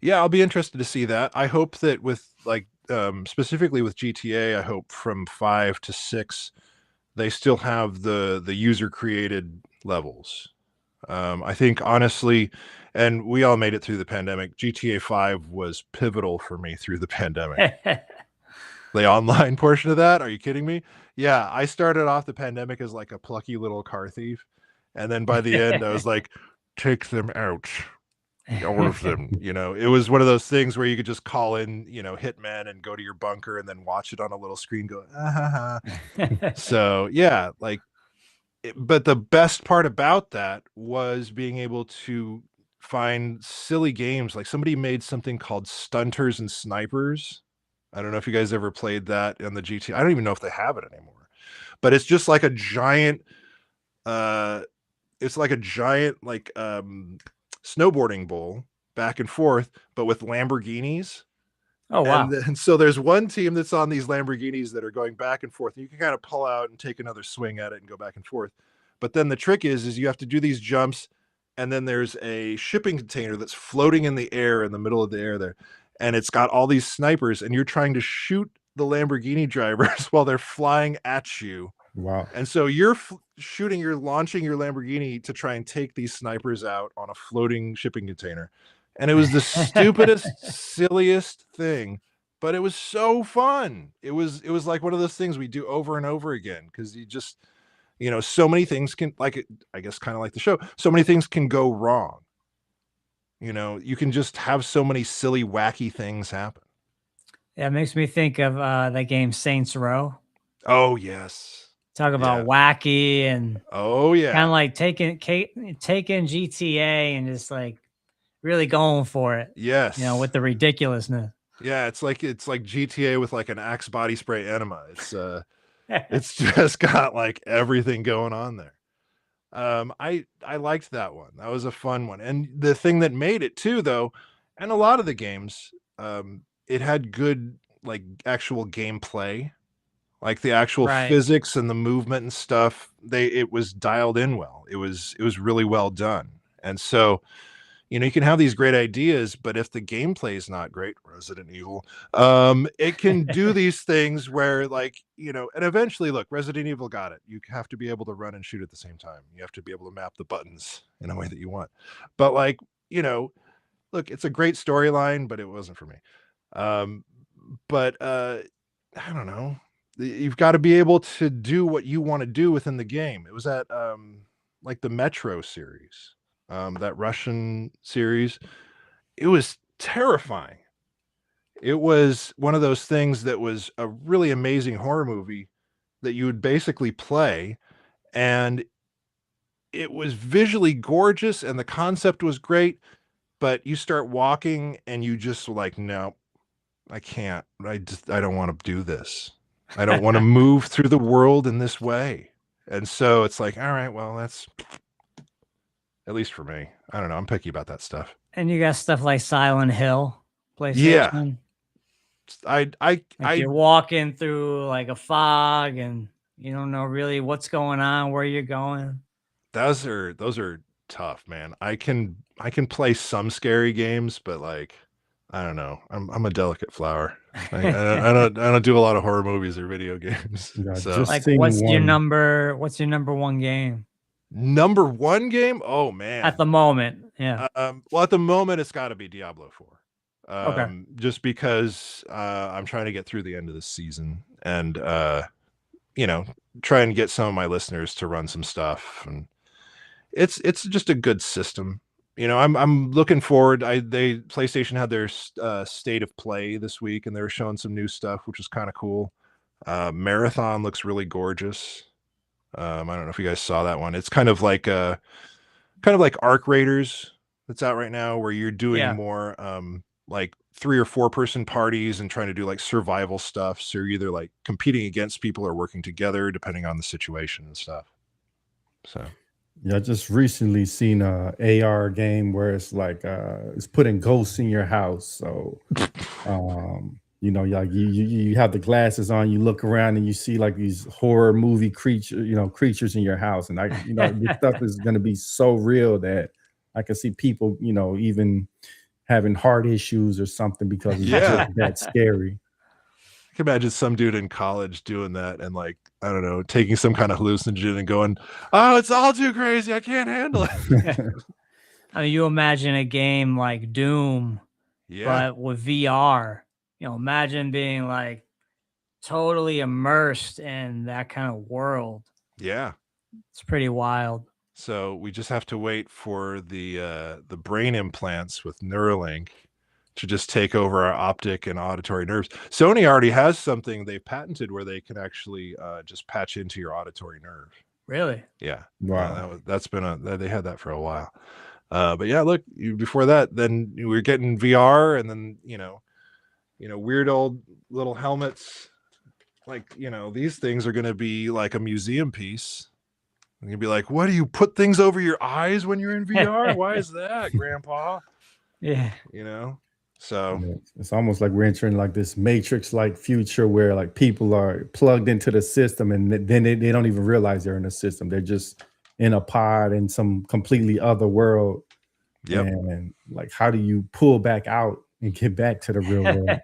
Yeah, I'll be interested to see that. I hope that with like specifically with GTA, I hope from 5 to 6 they still have the user created levels. I think honestly, and we all made it through the pandemic, GTA 5 was pivotal for me through the pandemic. The online portion of that, are you kidding me? Yeah, I started off the pandemic as like a plucky little car thief, and then by the end I was like, take them out, all of them. It was one of those things where you could just call in hitmen and go to your bunker and then watch it on a little screen go so yeah, like but the best part about that was being able to find silly games. Like somebody made something called Stunters and Snipers. I don't know if you guys ever played that in the GT. I don't even know if they have it anymore. But it's just like a giant snowboarding bowl back and forth, but with Lamborghinis. Oh, wow. And so there's one team that's on these Lamborghinis that are going back and forth. And you can kind of pull out and take another swing at it and go back and forth. But then the trick is you have to do these jumps, and then there's a shipping container that's floating in the air in the middle of the air there. And it's got all these snipers, and you're trying to shoot the Lamborghini drivers while they're flying at you. Wow. And so you're launching your Lamborghini to try and take these snipers out on a floating shipping container. And it was the stupidest, silliest thing, but it was so fun. It was like one of those things we do over and over again, because you just, so many things can, like, I guess kind of like the show, so many things can go wrong. You can just have so many silly, wacky things happen. Yeah, it makes me think of that game Saints Row. Oh, yes. Talk about wacky and oh yeah, kind of like taking GTA and just like really going for it. Yes. With the ridiculousness. Yeah, it's like GTA with like an Axe body spray enema. It's just got like everything going on there. I liked that one. That was a fun one. And the thing that made it too, though, and a lot of the games, it had good like actual gameplay, like the actual physics and the movement and stuff. It was dialed in well. It was really well done. And so, you can have these great ideas, but if the gameplay is not great, Resident Evil, it can do these things where, like, and eventually, look, Resident Evil got it. You have to be able to run and shoot at the same time. You have to be able to map the buttons in a way that you want. But like, look, it's a great storyline, but it wasn't for me. But I don't know. You've got to be able to do what you want to do within the game. It was at like the Metro series. That Russian series, it was terrifying. It was one of those things that was a really amazing horror movie that you would basically play, and it was visually gorgeous and the concept was great, but you start walking and you just like, no, I can't. I don't want to do this. I don't want to move through the world in this way. And so it's like, all right, well, that's... At least for me. I don't know. I'm picky about that stuff. And you got stuff like Silent Hill, PlayStation. Yeah. You're walking through like a fog and you don't know really what's going on, where you're going. Those are tough, man. I can play some scary games, but like, I don't know. I'm a delicate flower. I don't do a lot of horror movies or video games. Yeah, so just like, what's your number one game? Number one game? Oh man. At the moment, yeah. Well, at the moment, it's got to be Diablo 4. Okay. Just because I'm trying to get through the end of the season and try and get some of my listeners to run some stuff, and it's just a good system. I'm looking forward. PlayStation had their state of play this week, and they were showing some new stuff, which was kind of cool. Marathon looks really gorgeous. I don't know if you guys saw that one. It's kind of like Arc Raiders that's out right now, where you're doing more like 3 or 4 person parties and trying to do like survival stuff. So you're either like competing against people or working together depending on the situation and stuff. So yeah, I just recently seen a AR game where it's like it's putting ghosts in your house. So like you have the glasses on, you look around and you see like these horror movie creatures in your house, and your stuff is going to be so real that I can see people even having heart issues or something because it's just that scary. I can imagine some dude in college doing that and like, I don't know, taking some kind of hallucinogen and going, oh, it's all too crazy, I can't handle it. I mean, you imagine a game like Doom, but with VR. Imagine being like totally immersed in that kind of world. Yeah. It's pretty wild. So we just have to wait for the brain implants with Neuralink to just take over our optic and auditory nerves. Sony already has something they patented where they can actually just patch into your auditory nerve. Really? Yeah. Wow. They had that for a while. But yeah, look, before that, then we were getting VR, and then, weird old little helmets. Like, these things are going to be like a museum piece. And you'd be like, what, do you put things over your eyes when you're in VR? Why is that, Grandpa? Yeah. So Yeah, it's almost like we're entering like this matrix like future where like people are plugged into the system and then they don't even realize they're in a system. They're just in a pod in some completely other world. yep. And like, how do you pull back out and get back to the real world?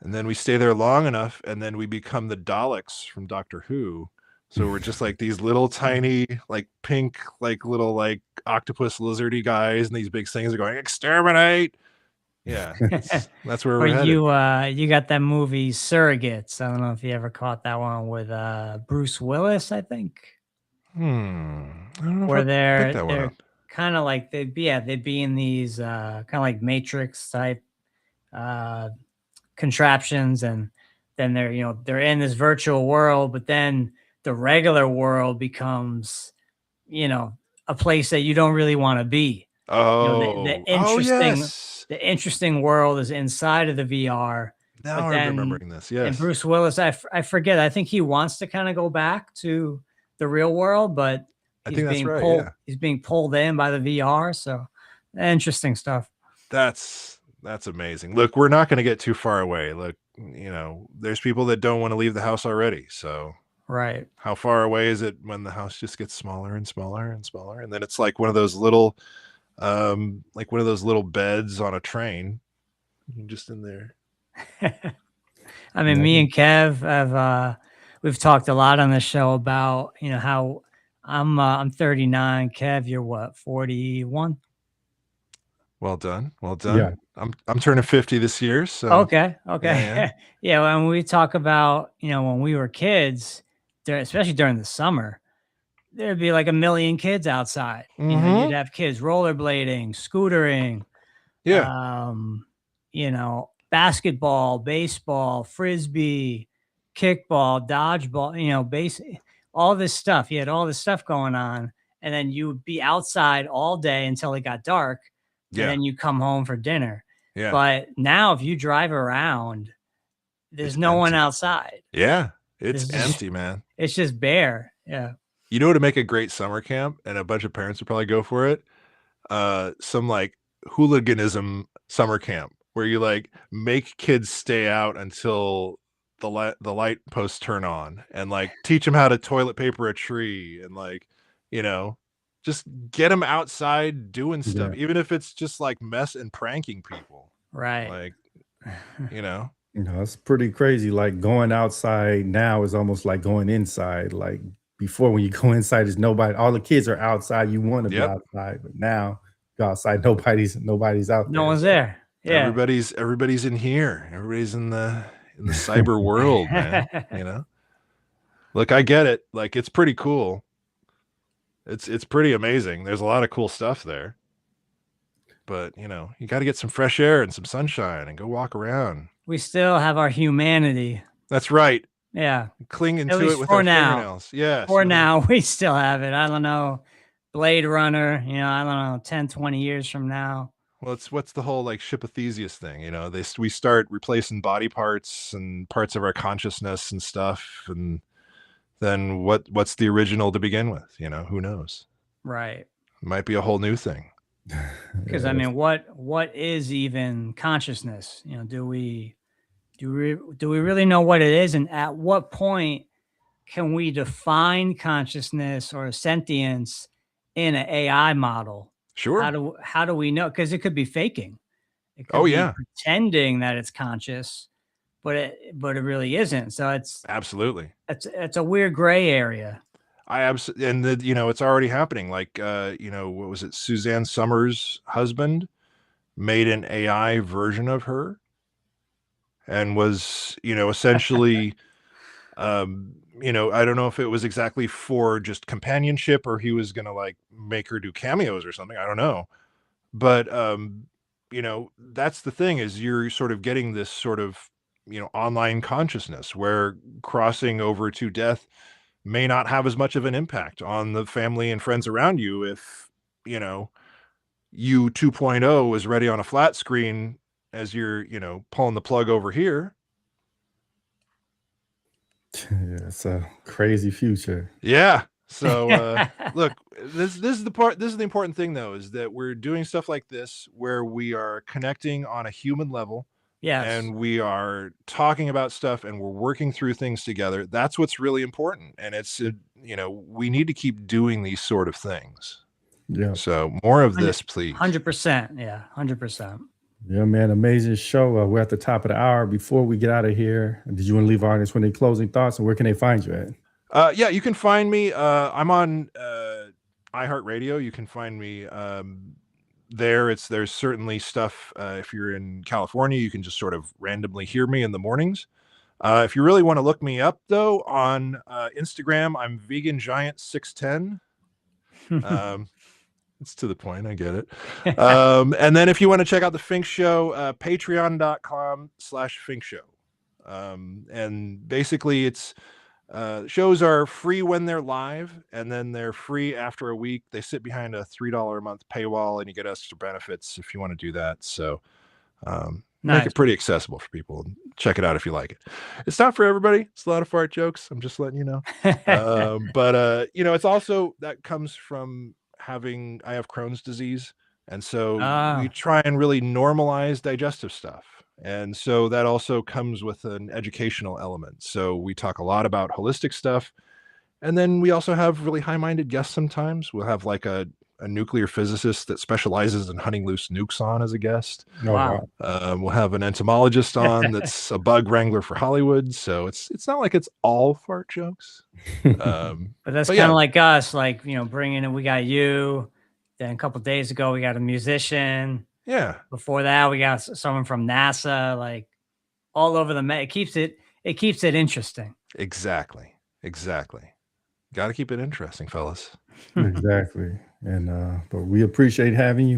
And then we stay there long enough, and then we become the Daleks from Doctor Who. So we're just like these little tiny, like pink, like little like octopus lizardy guys, and these big things are going, exterminate. Yeah, that's where Or we're headed. you got that movie Surrogates. I don't know if you ever caught that one with Bruce Willis, I think. I don't know Where if I picked that one they're up. kind of like they'd be in these kind of like Matrix type uh contraptions, and then they're in this virtual world, but then the regular world becomes a place that you don't really want to be. Oh, yes. The interesting world is inside of the VR. Now But I'm then remembering this. and Yes. Bruce Willis, I forget, I think he wants to kind of go back to the real world, but I think that's right. Yeah. he's being pulled in by the VR. So interesting stuff. That's amazing. Look, we're not going to get too far away. Look, there's people that don't want to leave the house already. So Right. how far away is it when the house just gets smaller and smaller and smaller? And then it's like one of those little beds on a train. You're just in there. I mean, me and Kev have we've talked a lot on the show about how I'm 39. Kev, you're what, 41? Well done. Well done. Yeah. I'm turning 50 this year. So Okay. Yeah. Yeah, when we talk about when we were kids, especially during the summer, there'd be like a million kids outside. You'd have kids rollerblading, scootering, Yeah. Basketball, baseball, frisbee, kickball, dodgeball, all this stuff. You had all this stuff going on, and then you would be outside all day until it got dark, and Yeah. then you come home for dinner. Yeah. But now if you drive around, there's It's no one empty. outside. Yeah. It's This is- empty, man. It's just bare. Yeah. You know what would make a great summer camp, and a bunch of parents would probably go for it? Some like hooliganism summer camp where you like make kids stay out until the light posts turn on, and like teach them how to toilet paper a tree, and like, just get them outside doing stuff, even if it's just like mess and pranking people. Right. Like, It's pretty crazy. Like going outside now is almost like going inside. Like before, when you go inside, there's nobody. All the kids are outside. You want to be outside, but now go outside. Nobody's out there. No one's there. Yeah. Everybody's in here. Everybody's in the cyber world, man. Look, I get it. Like, it's pretty cool. It's pretty amazing. There's a lot of cool stuff there. But, you got to get some fresh air and some sunshine and go walk around. We still have our humanity. That's right. Yeah. Clinging At to least it with for our now. fingernails. Yes. For now, we still have it. I don't know. Blade Runner, I don't know, 10, 20 years from now. Well, what's the whole like ship of Theseus thing? We start replacing body parts and parts of our consciousness and stuff, and then what's the original to begin with? Who knows? Right. It might be a whole new thing. Because I mean, what is even consciousness? Do we really know what it is, and at what point can we define consciousness or sentience in an AI model? Sure. How do we know? Because it could be faking. It could be pretending that it's conscious, but it really isn't. So it's a weird gray area. It's already happening. Like, what was it? Suzanne Summers' husband made an AI version of her, and was, essentially, I don't know if it was exactly for just companionship, or he was going to like make her do cameos or something. I don't know. But, that's the thing, is you're sort of getting this sort of, online consciousness where crossing over to death may not have as much of an impact on the family and friends around you if, you 2.0 is ready on a flat screen as you're, pulling the plug over here. Yeah, it's a crazy future. Yeah. So look, this is the part. This is the important thing, though, is that we're doing stuff like this where we are connecting on a human level. Yes. And we are talking about stuff and we're working through things together. That's what's really important. And it's, we need to keep doing these sort of things. Yeah. So more of this, please. 100%. Yeah. 100%. Yeah, man. Amazing show. We're at the top of the hour. Before we get out of here, did you want to leave our audience with any closing thoughts, and where can they find you at? Yeah, you can find me. I'm on iHeartRadio. You can find me there. There's certainly stuff. If you're in California, you can just sort of randomly hear me in the mornings. If you really want to look me up, though, on Instagram, I'm Vegan Giant 610. It's to the point. I get it. And then if you want to check out the Fink Show, patreon.com/Fink Show. And basically it's shows are free when they're live, and then they're free after a week. They sit behind a $3 a month paywall, and you get extra benefits if you want to do that. So make it pretty accessible for people. Check it out if you like it. It's not for everybody. It's a lot of fart jokes. I'm just letting you know. But it's also, that comes from I have Crohn's disease. And so we try and really normalize digestive stuff. And so that also comes with an educational element. So we talk a lot about holistic stuff. And then we also have really high-minded guests sometimes. We'll have like a nuclear physicist that specializes in hunting loose nukes on as a guest. Wow. We'll have an entomologist on that's a bug wrangler for Hollywood. So it's not like it's all fart jokes. But that's kind of like us, like, bringing in, we got you. Then a couple of days ago, we got a musician. Yeah. Before that, we got someone from NASA, like all over the it keeps it interesting. Exactly. Got to keep it interesting, fellas. Exactly. And but we appreciate having you.